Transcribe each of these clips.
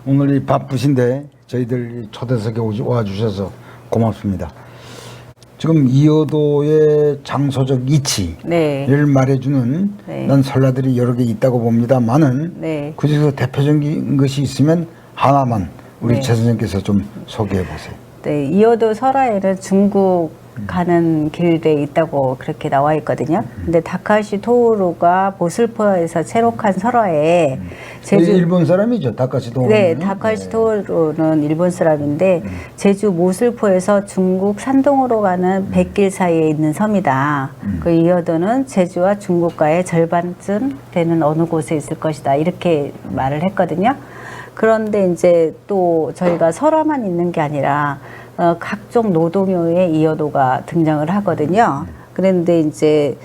오늘 이 바쁘신데 저희들 초대석에 와주셔서 고맙습니다. 지금 이어도의 장소적 이치를 네. 말해주는 네. 난 설화들이 여러 개 있다고 봅니다만은 네. 그중에서 대표적인 것이 있으면 하나만 우리 네. 최 선생님께서 좀 소개해 보세요. 네, 이어도 설화에는 중국 가는 길에 있다고 그렇게 나와 있거든요. 근데 다카시 토우루가 보슬포에서 체록한 설화에 제주 일본 사람이죠, 다카시 토우루는. 네, 다카시 토우루는 일본 사람인데 제주 모슬포에서 중국 산동으로 가는 백길 사이에 있는 섬이다. 그 이어도는 제주와 중국과의 절반쯤 되는 어느 곳에 있을 것이다. 이렇게 말을 했거든요. 그런데 이제 또 저희가 설화만 있는 게 아니라 각종 노동요의 이어도가 등장을 하거든요. 그런데 이제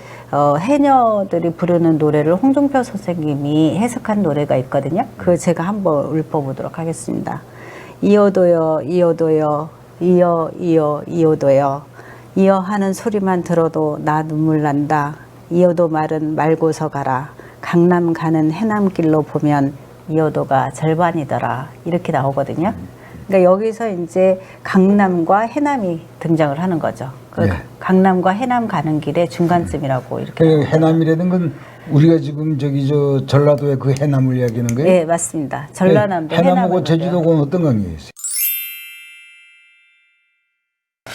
해녀들이 부르는 노래를 홍종표 선생님이 해석한 노래가 있거든요. 그 제가 한번 읊어보도록 하겠습니다. 이어도요, 이어도요, 이어, 이어, 이어도요. 이어 하는 소리만 들어도 나 눈물 난다. 이어도 말은 말고서 가라. 강남 가는 해남길로 보면 이어도가 절반이더라. 이렇게 나오거든요. 그러니까 여기서 이제 강남과 해남이 등장을 하는 거죠. 그 네. 강남과 해남 가는 길의 중간쯤이라고 이렇게. 그 해남이라는 건 우리가 지금 저기 저 전라도의 그 해남을 이야기하는 거예요? 네, 맞습니다. 전라남도 해남하고 해남을 제주도는 어떤 관계가 있어요?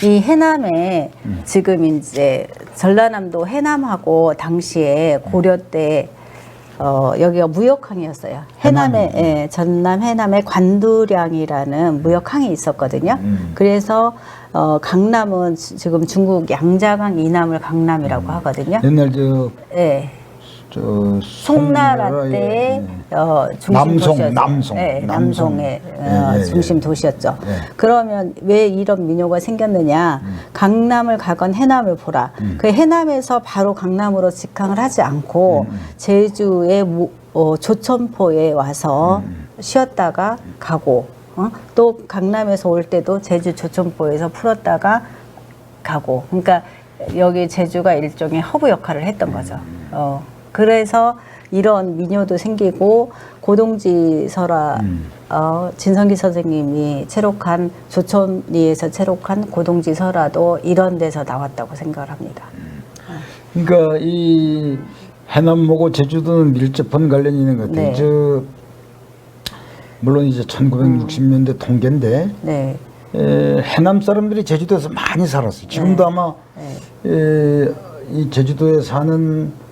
이 해남에 지금 이제 전라남도 해남하고 당시에 고려 때 여기가 무역항이었어요. 해남에 예, 전남 해남에 관두량이라는 무역항이 있었거든요. 그래서 강남은 지금 중국 양자강 이남을 강남이라고 하거든요. 옛날 예. 저 송나라 때 중심 도시였죠. 남송의 중심 도시였죠. 예. 그러면 왜 이런 민요가 생겼느냐? 강남을 가건 해남을 보라. 그 해남에서 바로 강남으로 직항을 하지 않고 제주의 조천포에 와서 쉬었다가 가고 또 강남에서 올 때도 제주 조천포에서 풀었다가 가고. 그러니까 여기 제주가 일종의 허브 역할을 했던 거죠. 그래서 이런 민요도 생기고 고동지 설화 진성기 선생님이 체록한 조천리에서 체록한 고동지 설화도 이런 데서 나왔다고 생각을 합니다. 그러니까 이 해남하고 제주도는 밀접한 관련이 있는 것 같아요. 네. 저 물론 이제 1960년대 통계인데 네. 해남 사람들이 제주도에서 많이 살았어요. 지금도 아마 이 제주도에 사는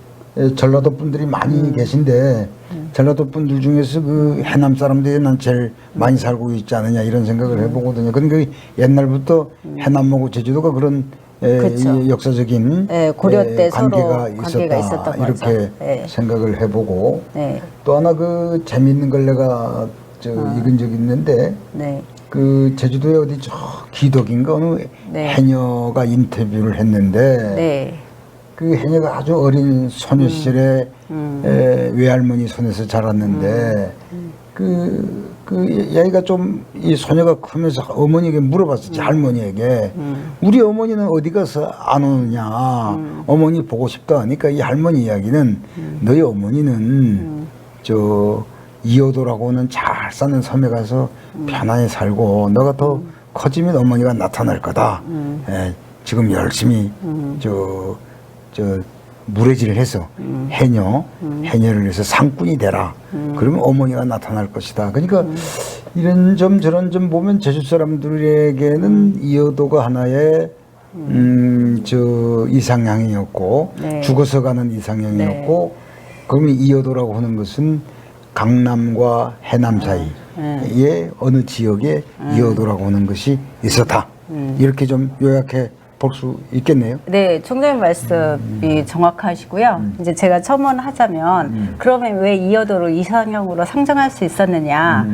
전라도 분들이 많이 계신데 전라도 분들 중에서 그 해남 사람들이 난 제일 많이 살고 있지 않느냐 이런 생각을 해보거든요. 그러니까 옛날부터 해남하고 제주도가 그런 그렇죠. 이 역사적인 고려 때 관계가 서로 관계가 있었던 이렇게 거죠. 네. 생각을 해보고 네. 또 하나 그 재미있는 걸 내가 읽은 적이 있는데 네. 그 제주도에 어디 저 기덕인가 어느 네. 해녀가 인터뷰를 했는데 네. 그 해녀가 아주 어린 소녀 시절에 외할머니 손에서 자랐는데 그 야이가 좀 이 소녀가 크면서 어머니에게 물어봤었지 할머니에게 우리 어머니는 어디 가서 안 오느냐 어머니 보고 싶다 하니까 이 할머니 이야기는 너희 어머니는 저 이어도라고는 잘 사는 섬에 가서 편안히 살고 너가 더 커지면 어머니가 나타날 거다. 지금 열심히 저 무례지를 해서 해녀를 해서 상꾼이 되라. 그러면 어머니가 나타날 것이다. 그러니까 이런 점 저런 점 보면 제주 사람들에게는 이어도가 하나의 저 이상향이었고 네. 죽어서 가는 이상향이었고 그러면 이어도라고 하는 것은 강남과 해남 사이에 어느 지역에 이어도라고 하는 것이 있었다. 이렇게 좀 요약해 볼 수 있겠네요. 네, 총장님 말씀이 정확하시고요. 이제 제가 첨언하자면 그러면 왜 이어도를 이상형으로 상정할 수 있었느냐?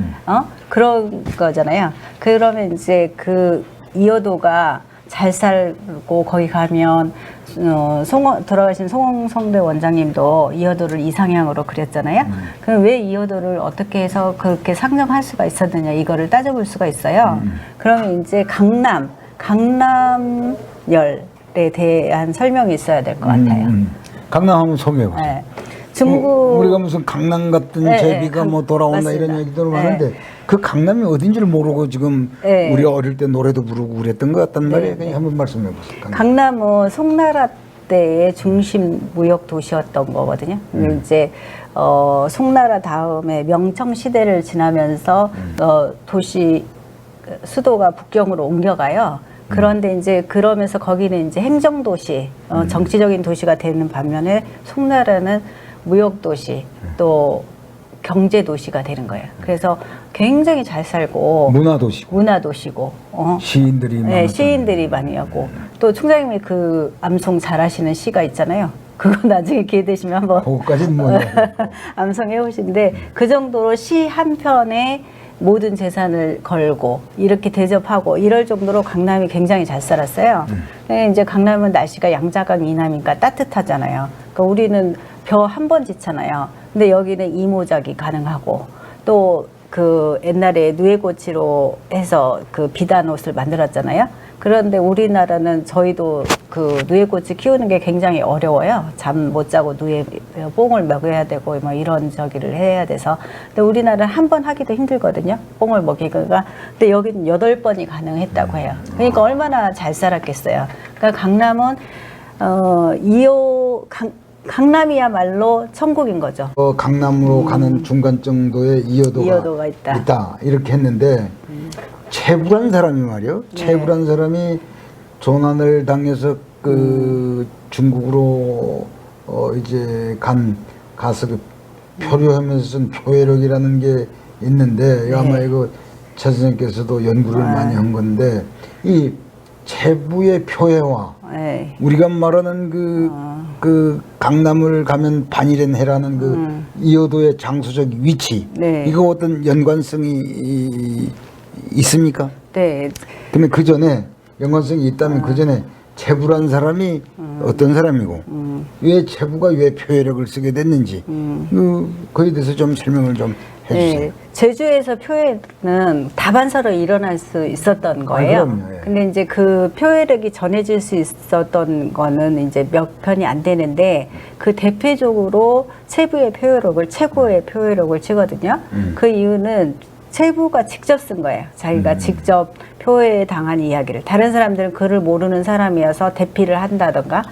그런 거잖아요. 그러면 이제 그 이어도가 잘 살고 거기 가면 돌아가신 송홍성대 원장님도 이어도를 이상향으로 그렸잖아요. 그럼 왜 이어도를 어떻게 해서 그렇게 상정할 수가 있었느냐 이거를 따져볼 수가 있어요. 그러면 이제 강남열에 대한 설명이 있어야 될 것 같아요. 강남 한번 소개해 보세요. 네. 중국 우리가 무슨 강남 같은 네, 제비가 뭐 돌아온다 맞습니다. 이런 얘기들을 네. 하는데 그 강남이 어딘지를 모르고 지금 네. 우리가 어릴 때 노래도 부르고 그랬던 것 같단 말이에요. 네, 그냥 한번 말씀해 보세요. 강남은 송나라 때의 중심 무역 도시였던 거거든요. 근데 이제 송나라 다음에 명청 시대를 지나면서 도시 수도가 북경으로 옮겨가요. 그런데 이제 그러면서 거기는 이제 행정 도시, 정치적인 도시가 되는 반면에 송나라는 무역 도시 또 경제 도시가 되는 거예요. 그래서 굉장히 잘 살고 문화 도시고 시인들이 네, 많았던. 시인들이 많이 하고 또 총장님이 그 암송 잘하시는 시가 있잖아요. 그거 나중에 기회 되시면 한번 그거까지는 뭐냐. 암송해 오신데 그 정도로 시 한 편에 모든 재산을 걸고 이렇게 대접하고 이럴 정도로 강남이 굉장히 잘 살았어요. 근데 이제 강남은 날씨가 양자강 이남이니까 따뜻하잖아요. 그러니까 우리는 벼 한 번 지잖아요. 근데 여기는 이모작이 가능하고 또 그 옛날에 누에고치로 해서 그 비단 옷을 만들었잖아요. 그런데 우리나라는 저희도 그 누에고치 키우는 게 굉장히 어려워요. 잠 못 자고 뽕을 먹여야 되고 뭐 이런 저기를 해야 돼서. 근데 우리나라는 한 번 하기도 힘들거든요. 뽕을 먹이기가. 근데 여기는 8번이 가능했다고 해요. 그러니까 얼마나 잘 살았겠어요. 그러니까 강남은 강남이야말로 천국인 거죠. 강남으로 가는 중간 정도의 이여도가 있다. 이렇게 했는데 채불한 사람이 말이요. 채불한 사람이 조난을 당해서 그 중국으로 이제 가서 그 표류하면서 쓴 표해록이라는 게 있는데 아마 이거 최 선생님께서도 연구를 많이 한 건데 이 채부의 표해와 우리가 말하는 그 강남을 가면 반일연해라는 그 이여도의 장소적 위치 이거 어떤 연관성이 있습니까? 네. 그러면 그 전에 연관성이 있다면 그 전에 채부란 사람이 어떤 사람이고 왜 채부가 왜 표해력을 쓰게 됐는지 그거에 대해서 좀 설명을 좀 해주세요. 네. 제주에서 표해는 다반사로 일어날 수 있었던 거예요. 그럼요. 예. 근데 이제 그 표해력이 전해질 수 있었던 거는 이제 몇 편이 안 되는데 그 대표적으로 채부의 표해록을 최고의 표해록을 치거든요. 그 이유는 채부가 직접 쓴 거예요. 자기가 직접 표해 당한 이야기를. 다른 사람들은 글을 모르는 사람이어서 대피를 한다던가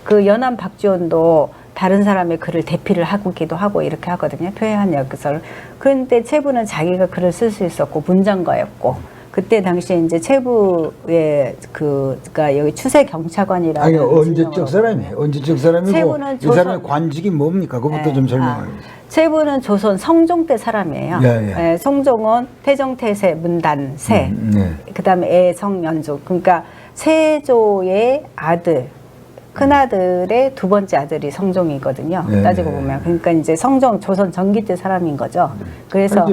그 연암 박지원도 다른 사람의 글을 대피를 하기도 하고 이렇게 하거든요. 표해한 역설을. 그런데 채부는 자기가 글을 쓸 수 있었고 문장가였고 그때 당시에 이제 채부의 그니까 여기 추세경차관이라는 아니 언제적 사람이에요? 언제적 사람이고 채부는 이 사람의 관직이 뭡니까? 그것부터 좀 설명을 해주세요. 채부는 조선 성종 때 사람이에요. 예, 성종은 태정태세 문단세 그다음에 애성연조 그러니까 세조의 아들 큰아들의 두 번째 아들이 성종이거든요. 따지고 보면 그러니까 이제 성종 조선 전기 때 사람인 거죠. 그래서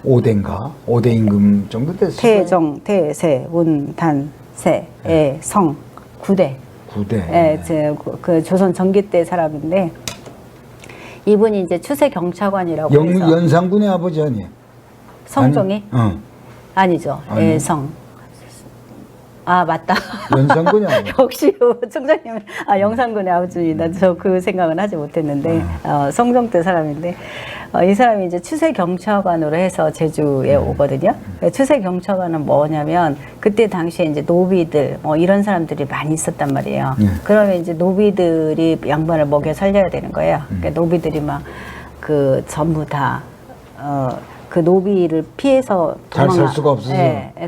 5대인가? 5대 임금 정도 됐어요. 태정, 태세, 운, 단, 세, 애, 성, 9대. 9대. 예, 그 조선 전기 때 사람인데 이분이 이제 추세경차관이라고 해서 연산군의 아버지 아니에요? 성종이? 아니죠. 아니요? 애성. 아 맞다. 연산군이 아니에요? 역시 총장님 영산군의 아버지입니다. 저 그 생각은 하지 못했는데 성종 때 사람인데 이 사람이 이제 추세경차관으로 해서 제주에 오거든요. 추세경차관은 뭐냐면 그때 당시에 이제 노비들 뭐 이런 사람들이 많이 있었단 말이에요. 그러면 이제 노비들이 양반을 먹여 살려야 되는 거예요. 그러니까 노비들이 막 그 전부 다 그 노비를 피해서 잘 살 수가 없어서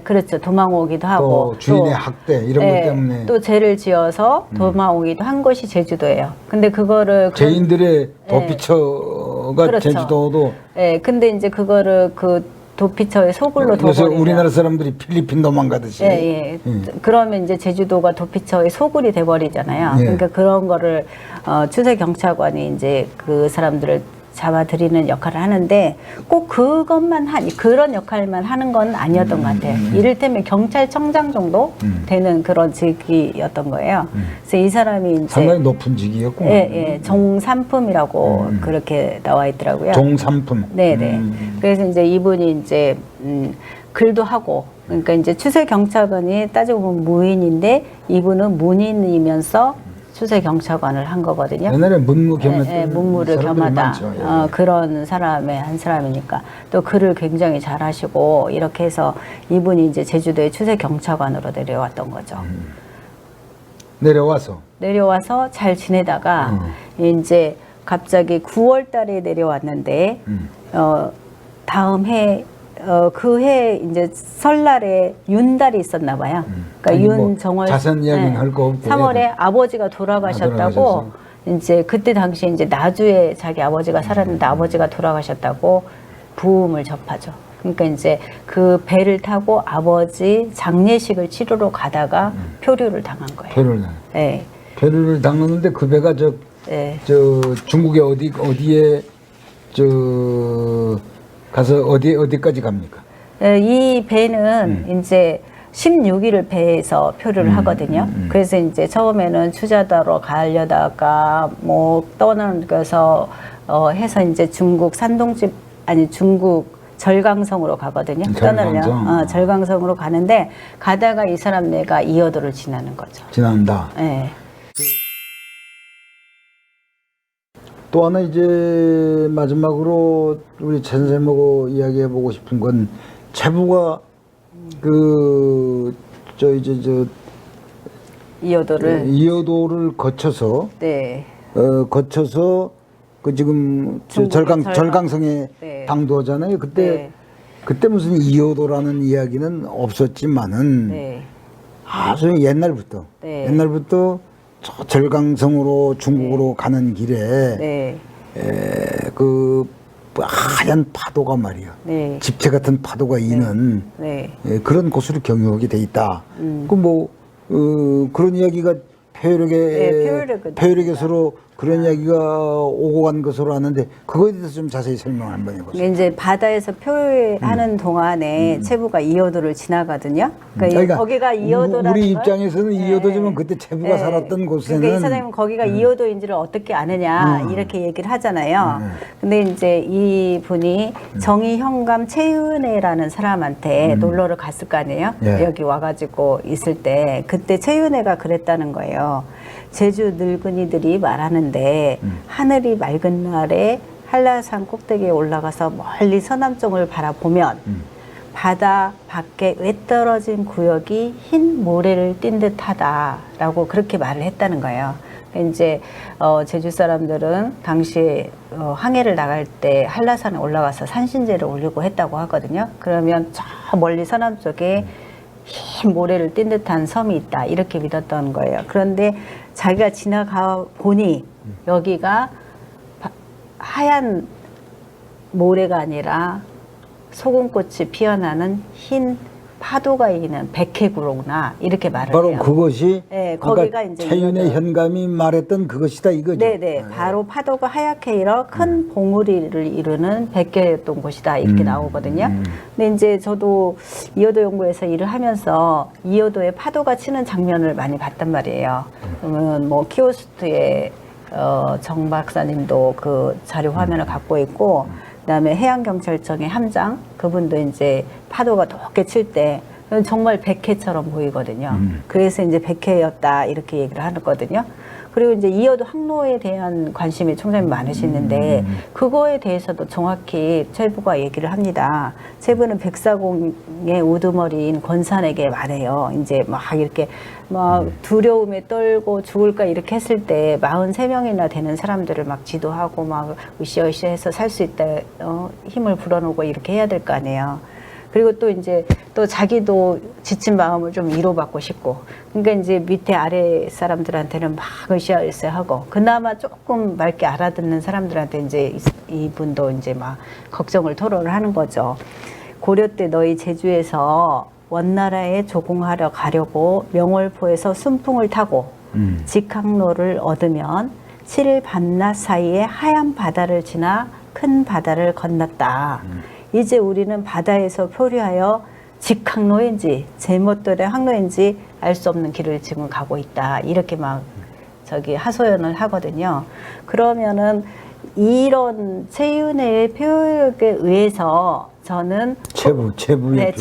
그렇죠. 도망오기도 하고 또 주인의 학대 이런 것 때문에 또 죄를 지어서 도망오기도 한 것이 제주도예요. 근데 그거를 죄인들의 도피처가 그렇죠. 제주도도 근데 이제 그거를 그 도피처의 소굴로 그래서 둬버리면 우리나라 사람들이 필리핀 도망가듯이 그러면 이제 제주도가 도피처의 소굴이 돼버리잖아요. 예. 그러니까 그런 거를 추세경차관이 이제 그 사람들을 잡아들이는 역할을 하는데 꼭 그런 역할만 하는 건 아니었던 것 같아요. 이를테면 경찰청장 정도 되는 그런 직위였던 거예요. 그래서 이 사람이 이제 상당히 높은 직위였고. 종삼품이라고 그렇게 나와 있더라고요. 종삼품. 네네. 그래서 이제 이분이 이제 글도 하고 그러니까 이제 추세경차관이 따지고 보면 무인인데 이분은 문인이면서 추세 경차관을 한 거거든요. 옛날에 문무 겸했던 예, 문무를 사람들이 겸하다 많죠. 예. 그런 사람의 한 사람이니까 또 글을 굉장히 잘하시고 이렇게 해서 이분이 이제 제주도의 추세 경차관으로 내려왔던 거죠. 내려와서 잘 지내다가 이제 갑자기 9월 달에 내려왔는데 다음 해 그 해 이제 설날에 윤달이 있었나 봐요. 그러니까 윤정월 자세한 이야기는 할 거 없고 3월에 아버지가 돌아가셨다고 이제 그때 당시 이제 나주에 자기 아버지가 살았는데 아버지가 돌아가셨다고 부음을 접하죠. 그러니까 이제 그 배를 타고 아버지 장례식을 치르러 가다가 표류를 당한 거예요. 네. 표류를 당했는데 그 배가 저 중국의 어디에 가서 어디까지 갑니까? 네, 이 배는 이제 16일을 배에서 표류를 하거든요. 그래서 이제 처음에는 추자도로 가려다가 뭐 떠나서 해서 이제 중국 산동집 중국 절강성으로 가거든요. 떠나면 절강성으로 가는데 가다가 이 사람 네가 이어도를 지나는 거죠. 지난다. 네. 또 하나 이제 마지막으로 우리 최 선생님하고 이야기해보고 싶은 건 체부가 이어도를 거쳐서 거쳐서 그 지금 절강성에 네. 당도하잖아요. 그때 무슨 이어도라는 이야기는 없었지만은 아주 옛날부터 저 절강성으로 중국으로 가는 길에 그 하얀 파도가 말이야. 집체 같은 파도가 이는 그런 곳으로 경유하게 돼 있다. 그런 이야기가 폐혈역에서로 그런 이야기가 오고 간 것으로 아는데 그거에 대해서 좀 자세히 설명 한번 해보세요. 이제 바다에서 표류하는 동안에 체부가 이어도를 지나거든요. 그러니까 거기가 이어도라는 우리 입장에서는 이어도지만 그때 체부가 살았던 곳에는 그러니까 이 사장님은 거기가 이어도인지를 어떻게 아느냐 이렇게 얘기를 하잖아요. 근데 이제 이 분이 정의형감 최윤애라는 사람한테 놀러를 갔을 거 아니에요. 여기 와가지고 있을 때 그때 최윤애가 그랬다는 거예요. 제주 늙은이들이 말하는데 하늘이 맑은 날에 한라산 꼭대기에 올라가서 멀리 서남쪽을 바라보면 바다 밖에 외떨어진 구역이 흰 모래를 띈 듯하다라고 그렇게 말을 했다는 거예요. 이제 제주 사람들은 당시 항해를 나갈 때 한라산에 올라가서 산신제를 올리고 했다고 하거든요. 그러면 저 멀리 서남쪽에 흰 모래를 띈 듯한 섬이 있다 이렇게 믿었던 거예요. 그런데 자기가 지나가 보니 여기가 하얀 모래가 아니라 소금꽃이 피어나는 흰 파도가 있는 백해구로구나 이렇게 말을 바로 해요. 그것이 거기가 이제 최윤의 현감이 말했던 그것이다 이거죠. 네네. 바로 파도가 하얗게 일어 큰 봉우리를 이루는 백개였던 곳이다 이렇게 나오거든요. 근데 이제 저도 이어도 연구에서 일을 하면서 이어도에 파도가 치는 장면을 많이 봤단 말이에요. 그러면 뭐 키오스트의 정 박사님도 그 자료 화면을 갖고 있고. 그다음에 해양경찰청의 함장 그분도 이제 파도가 높게 칠 때 정말 백해처럼 보이거든요. 그래서 이제 백해였다 이렇게 얘기를 하거든요. 그리고 이제 이어도 항로에 대한 관심이 총장님 많으시는데 그거에 대해서도 정확히 체부가 얘기를 합니다. 체부는 백사공의 우두머리인 권산에게 말해요. 이제 막 이렇게 막 두려움에 떨고 죽을까 이렇게 했을 때 43명이나 되는 사람들을 막 지도하고 막 으쌰으쌰해서 살 수 있다 힘을 불어넣고 이렇게 해야 될 거 아니에요. 그리고 또 이제 또 자기도 지친 마음을 좀 위로받고 싶고 그러니까 이제 밑에 아래 사람들한테는 막 으쌰으쌰하고 그나마 조금 맑게 알아듣는 사람들한테 이제 이분도 이제 막 걱정을 토로를 하는 거죠. 고려 때 너희 제주에서 원나라에 조공하러 가려고 명월포에서 순풍을 타고 직항로를 얻으면 7일 밤낮 사이에 하얀 바다를 지나 큰 바다를 건넜다. 이제 우리는 바다에서 표류하여 직항로인지 제멋대로의 항로인지 알 수 없는 길을 지금 가고 있다. 이렇게 막 하소연을 하거든요. 그러면은 이런 최윤애의 표현력에 의해서 저는 체부의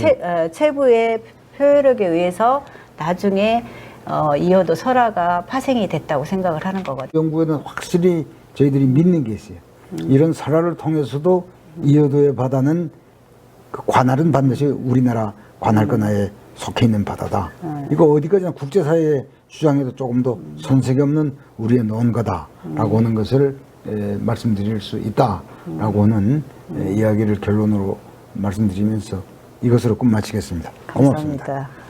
체부의 표현력에 의해서 나중에 이어도 설화가 파생이 됐다고 생각을 하는 거거든요. 연구에는 확실히 저희들이 믿는 게 있어요. 이런 설화를 통해서도 이어도의 바다는 그 관할은 반드시 우리나라 관할권하에 속해 있는 바다다. 이거 어디까지나 국제사회에 주장해도 조금 더 손색이 없는 우리의 논거다라고 하는 것을 말씀드릴 수 있다라고 하는 이야기를 결론으로 말씀드리면서 이것으로 끝마치겠습니다. 고맙습니다. 감사합니다.